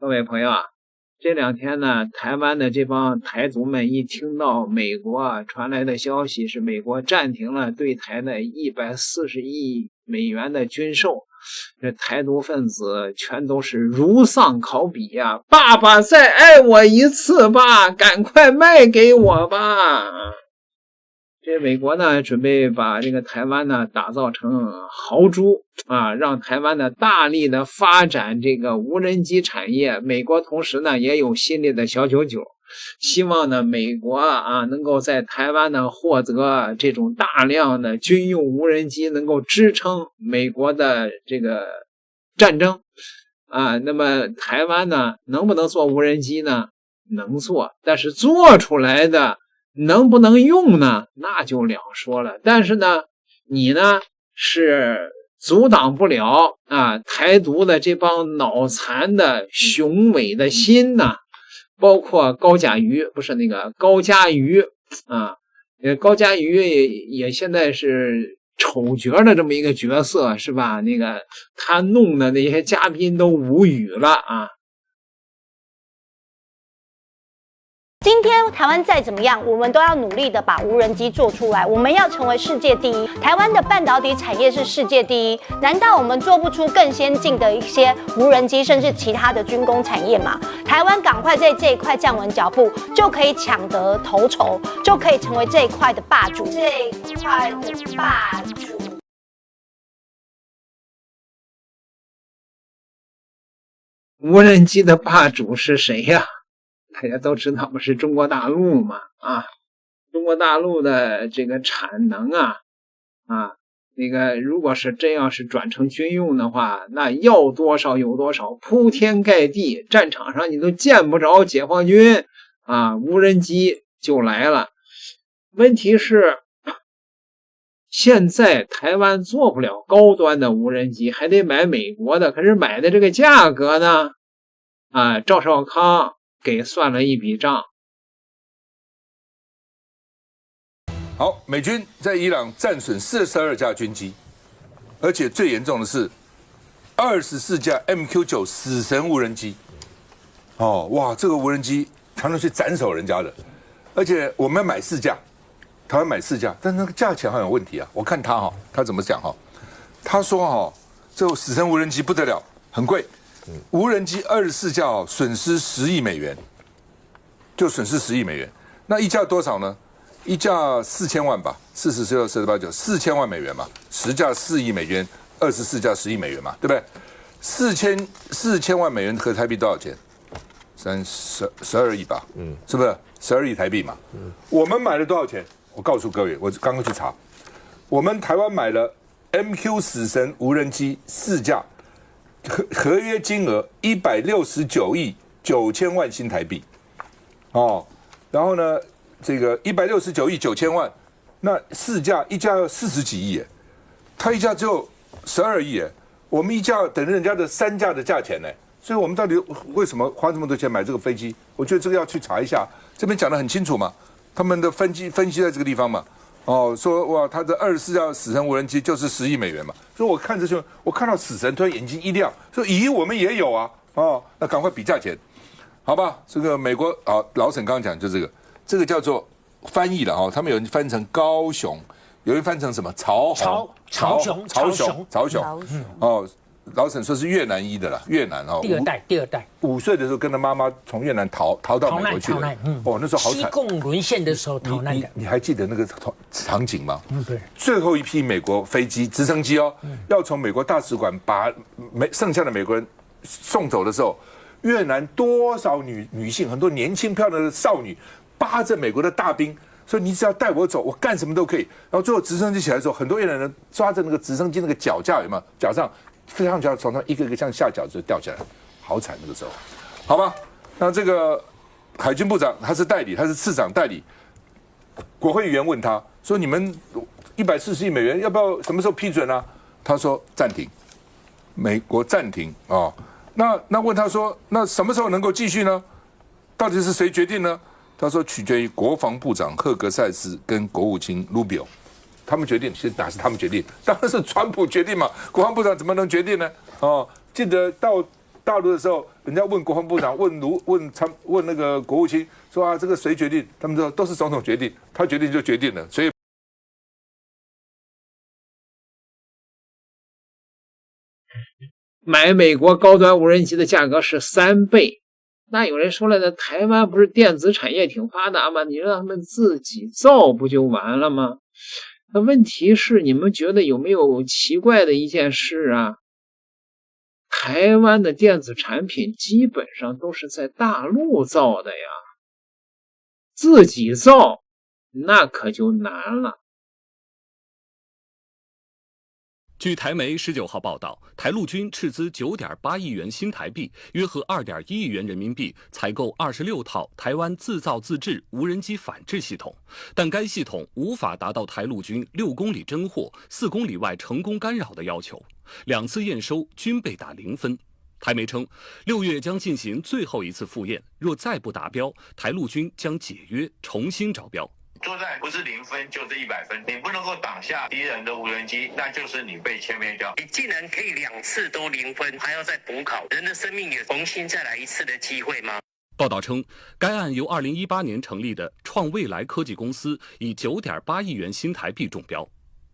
各位朋友啊，這兩天呢，台灣的這幫台獨們一聽到美國傳來的消息是美國暫停了對台的140億美元的軍售，這台獨分子全都是如喪考妣呀！爸爸再愛我一次吧，趕快賣給我吧！這美國呢，準備把這個台灣呢打造成豪豬啊，讓台灣呢大力的發展這個無人機產業。美國同時呢也有心裡的小九九，希望呢美國啊能夠在台灣呢獲得這種大量的軍用無人機，能夠支撐美國的這個戰爭啊。那麼台灣呢能不能做無人機呢？能做，但是做出來的能不能用呢？那就两说了。但是呢，你呢是阻擋不了啊台獨的這幫腦殘的雄偉的心吶，包括高嘉瑜，不是那個高嘉瑜啊，高嘉瑜也现在是丑角的這麼一個角色，是吧？那個他弄的那些嘉賓都無語了啊。今天台灣再怎麼樣，我們都要努力的把無人機做出來。我們要成為世界第一。台灣的半導體產業是世界第一，難道我們做不出更先進的一些無人機，甚至其他的軍工產業嗎？台灣趕快在這一塊站穩腳步，就可以搶得頭籌，就可以成為這一塊的霸主。這一塊的霸主。無人機的霸主是誰呀？大家都知道不是中國大陸嘛啊，中國大陸的這個產能啊，那個如果是真要是轉成軍用的話，那要多少有多少，鋪天蓋地，戰場上你都見不着解放軍啊，無人機就來了。問題是現在台灣做不了高端的無人機，還得買美國的，可是買的這個價格呢啊，趙少康給算了一筆賬。好，美軍在伊朗戰損42架軍機，而且最嚴重的是24架 MQ9 死神無人機。哦，哇，這個無人機常常去斬首人家的，而且我們買4架，台灣買4架，但那個價錢好像有問題啊。我看他怎麼講哈，他說這個死神無人機不得了，很貴。無人機24架損失10億美元，就損失10億美元。那一架多少呢？一架4000萬吧，40、46、48、9 4000萬美元嘛，10架4億美元，24架10億美元嘛，對不對？4000萬美元合台幣多少錢？12億吧，是不是？12億台幣嘛。我們買了多少錢？我告訴各位，我剛剛去查，我們台灣買了 MQ 死神無人機4架。合約金額169億9千萬新台幣，哦，然後呢，這個169億9千萬，那4架一架要40幾億耶，他一架只有12億耶，我們一架等於人家的3架的價錢呢，所以我們到底為什麼花這麼多錢買這個飛機？我覺得這個要去查一下，這邊講得很清楚嘛，他們的分析在這個地方嘛。哦，說哇，他的24架死神無人機就是10億美元嘛。所以我看這些，我看到死神突然眼睛一亮，說咦，我們也有啊，哦，那趕快比價錢，好吧？這個美國啊，老沈剛剛講就這個叫做翻譯了哈，他們有人翻成高雄，有人翻成什麼曹雄，哦。老沈說是越南裔的啦，越南哦，第二代，5歲的時候跟他媽媽從越南逃到美國去了，哦，那時候好慘，西貢淪陷的時候逃難的。你還記得那個場景嗎？對。最後一批美國飛機、直升機哦，要從美國大使館把剩下的美國人送走的時候，越南多少女性，很多年輕漂亮的少女，扒着美國的大兵，說你只要帶我走，我幹什麼都可以。然後最後直升機起來的時候，很多越南人抓着那個直升機那個腳架，有沒有？腳上。飛上去，从上一個一個像下餃子掉下來，好慘那個時候，好吧？那這個海軍部長他是代理，他是次長代理。國會議員問他說：“你們140億美元要不要什麼時候批准啊？”他說：“暫停，美國暫停啊。哦”那問他說：“那什麼時候能夠繼續呢？到底是誰決定呢？”他說：“取決於國防部長赫格塞斯跟國務卿盧比奧。”他們決定，其實哪是他們決定？當然是川普決定嘛。國防部長怎麼能決定呢？哦，記得到大陸的時候，人家問國防部長，問那個國務卿說啊，這個誰決定？他們說都是總統決定，他決定就決定了。所以買美國高端無人机的價格是3倍。那有人说了呢，台灣不是電子產業挺發達嗎？你讓他們自己造不就完了嗎？那問題是，你們覺得有沒有奇怪的一件事啊？台灣的電子產品基本上都是在大陸造的呀，自己造那可就難了。据台媒19號報道，台陸軍斥資9.8億元新台幣，約合2.1億元人民幣，採購26套台灣自造自制無人機反制系統，但該系統無法達到台陸軍6公里偵獲、4公里外成功干擾的要求，2次驗收均被打0分。台媒稱，6月將進行最後一次複驗，若再不達標，台陸軍將解約重新招標。作戰不是0分就是100分，你不能夠擋下敵人的無人機，那就是你被殲滅掉。你既然可以2次都0分，還要再補考，人的生命有重新再來一次的機會嗎？報道稱，該案由2018年成立的創未來科技公司以9.8億元新台幣中標。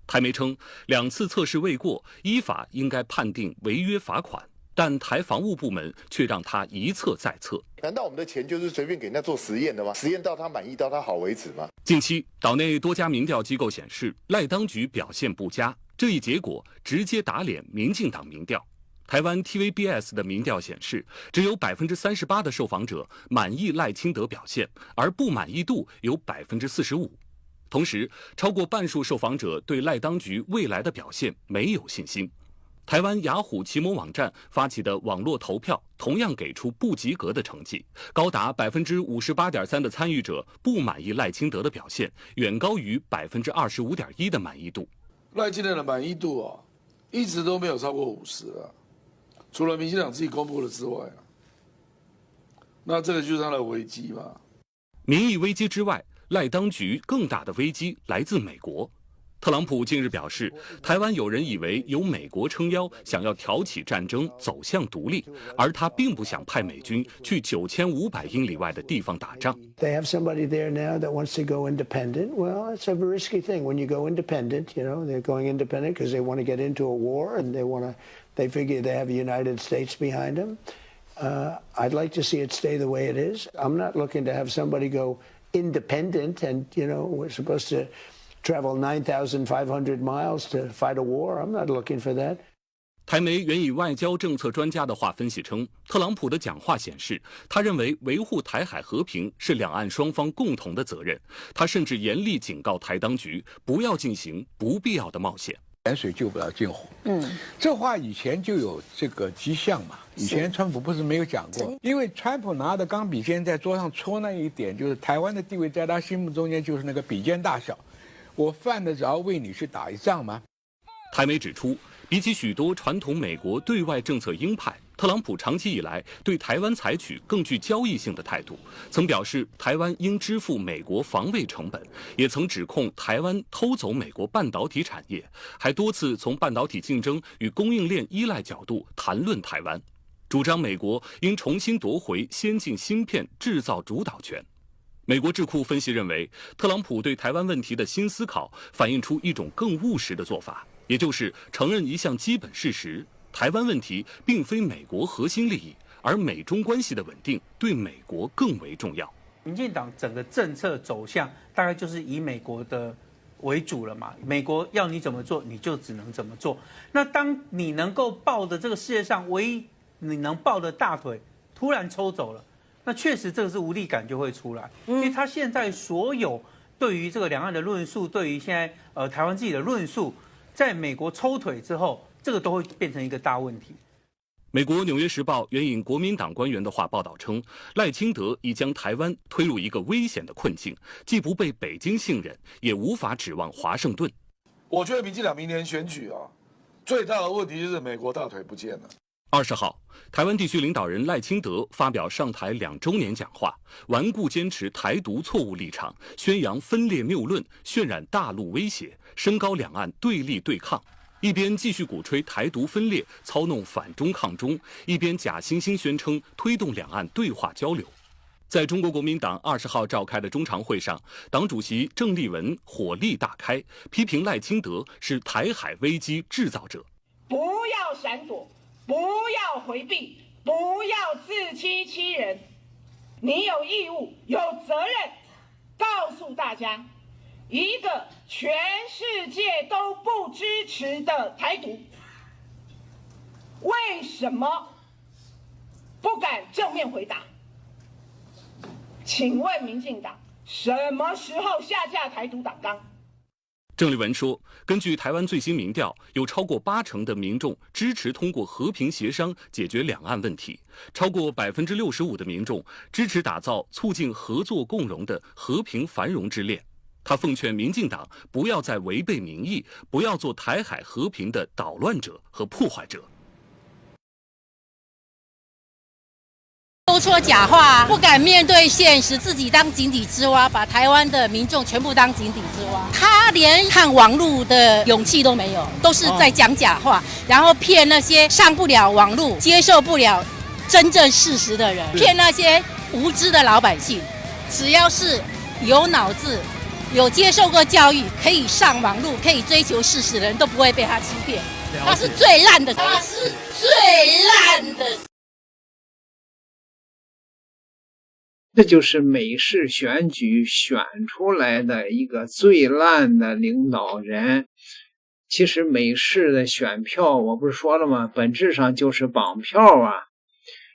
台媒稱，2次測試未過，依法應該判定違約罰款。但台防務部門卻讓他一測再測。難道我們的錢就是隨便給人家做實驗的嗎？實驗到他滿意，到他好為止嗎？近期，島內多家民調機構顯示，賴當局表現不佳，這一結果直接打臉民進黨民調。台灣 TVBS 的民調顯示，只有38%的受訪者滿意賴清德表現，而不滿意度有45%。同時，超過半數受訪者對賴當局未來的表現沒有信心。台灣雅虎奇摩網站發起的網絡投票同樣給出不及格的成績，高達58.3%的參與者不滿意賴清德的表現，遠高於25.1%的滿意度。賴清德的滿意度一直都沒有超過50啊，除了民進黨自己公布的之外那這個就是他的危機嘛。民意危機之外，賴當局更大的危機來自美國。特朗普近日表示，台灣有人以為有美國撐腰，想要挑起戰爭，走向獨立，而他並不想派美軍去9500英里外的地方打仗。They have somebody there now that wants to go independent. Well, it's a risky thing when you go independent. You know, they're going independent because they want to get into a war and they figure they have the United States behind them. I'd like to see it stay the way it is. I'm not looking to have somebody go independent and, you know, we're supposed to travel 9,500 miles to fight a war. I'm not looking for that. 台媒援引外交政策專家的話分析稱，特朗普的講話顯示，他認為維護台海和平是兩岸雙方共同的責任。他甚至嚴厲警告台當局不要進行不必要的冒險。遠水救不了近火。這話以前就有這個跡象嘛。以前川普不是沒有講過，因為川普拿着鋼筆尖在桌上戳那一點，就是台灣的地位在他心目中間就是那個筆尖大小。我犯得着為你去打一仗嗎？台媒指出，比起許多傳統美國對外政策鷹派，特朗普長期以來對台灣採取更具交易性的態度，曾表示台灣應支付美國防衛成本，也曾指控台灣偷走美國半導體產業，還多次從半導體競爭與供應鏈依賴角度談論台灣，主張美國應重新奪回先進芯片製造主導權。美國智庫分析認為，特朗普對台灣問題的新思考反映出一種更務實的做法，也就是承認一項基本事實：台灣問題並非美國核心利益，而美中關係的穩定對美國更為重要。民進黨整個政策走向大概就是以美國的為主了嘛，美國要你怎麼做，你就只能怎麼做。那當你能夠抱的這個世界上唯一你能抱的大腿突然抽走了，那確實這個是無力感就會出來，因為他現在所有對於這個兩岸的論述，對於現在台灣自己的論述，在美國抽腿之後，這個都會變成一個大問題。美國《紐約時報》援引國民黨官員的話報道稱，賴清德已將台灣推入一個危險的困境，既不被北京信任，也無法指望華盛頓。我覺得民進黨明年選舉最大的問題就是美國大腿不見了。20號，台灣地區領導人賴清德發表上台2週年講話，頑固堅持台獨錯誤立場，宣揚分裂謬論，渲染大陸威脅，升高兩岸對立對抗。一邊繼續鼓吹台獨分裂，操弄反中抗中，一邊假惺惺宣稱推動兩岸對話交流。在中國國民黨20號召開的中常會上，黨主席鄭麗文火力大開，批評賴清德是台海危機製造者。不要閃躲，不要迴避，不要自欺欺人。你有義務、有責任告訴大家，一個全世界都不支持的台獨，為什麼不敢正面回答？請問民進黨什麼時候下架台獨黨綱？鄭麗文說，根據台灣最新民調，有超過80%的民眾支持通過和平協商解決兩岸問題，超過65%的民眾支持打造促進合作共榮的和平繁榮之鏈。他奉勸民進黨不要再違背民意，不要做台海和平的搗亂者和破壞者。都說假話，不敢面對現實，自己當井底之蛙，把台灣的民眾全部當井底之蛙。他連看網路的勇氣都沒有，都是在講假話，然後騙那些上不了網路、接受不了真正事實的人，騙那些無知的老百姓。只要是有腦子、有接受過教育、可以上網路、可以追求事實的人，都不會被他欺騙。他是最爛的，他是最爛的。這就是美式選舉選出來的一個最爛的領導人。其實美式的選票，我不是說了嗎？本質上就是綁票啊。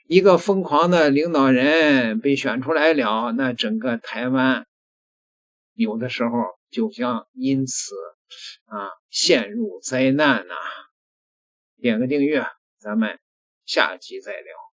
一個瘋狂的領導人被選出來了，那整個台灣有的時候就將因此陷入災難啊。點個訂閱，咱們下集再聊。